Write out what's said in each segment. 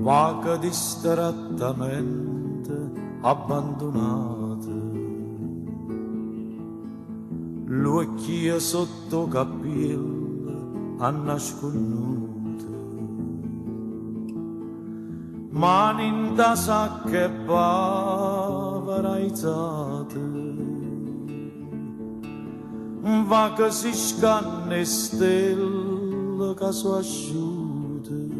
vaga distrattamente abbandonate, l'occhia sotto capello a nascondute, mani in da sacca e povera aizzate, vaga si scanne stelle che sono asciute.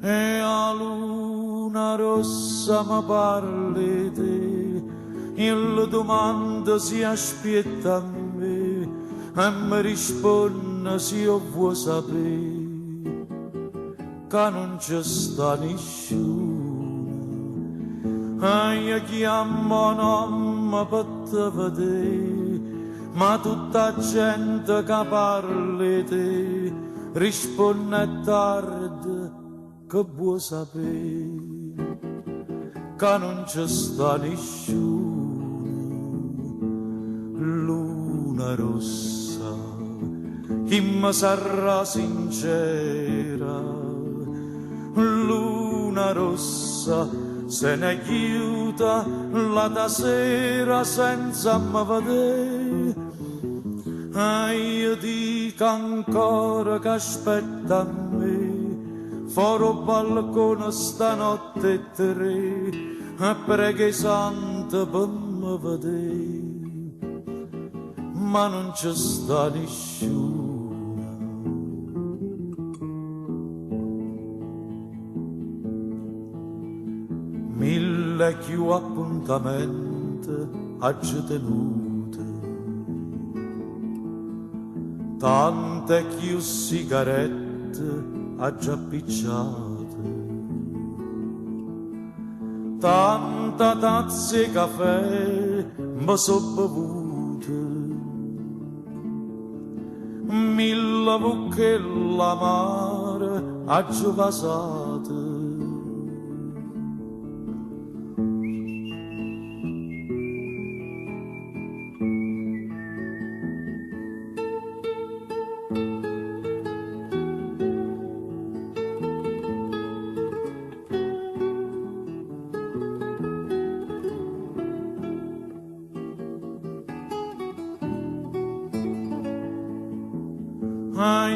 E a luna rossa mi parli te, il domanda si aspetta a me e mi risponde se io vuoi sapere che non ci sta nessuno. E io chiamo nome per te vedere, ma tutta gente che parli te risponde tardi che vuoi sapere che non ci sta nessuno. Luna rossa, chi mi sarà sincera, luna rossa, se ne chiuda la da sera senza me vedere. E io dico ancora che aspetta a me fuori al balcone stanotte e tre, e prega i santi per me vedere, ma non ci sta nessuno. Mille più appuntamenti oggi tenute, tante più sigarette ha già picciate, tanta tazze caffè mi so bevute, mille buche l'amare ha già vasate.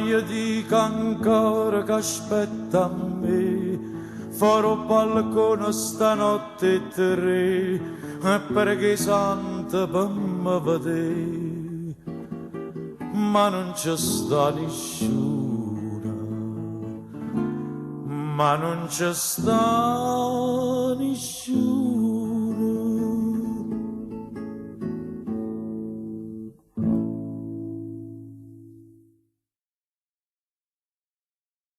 Io dico ancora che aspetta a me fuori al balcone stanotte e tre, e perché i santi per me vedere, ma non ci sta nessuno, ma non ci sta nessuno.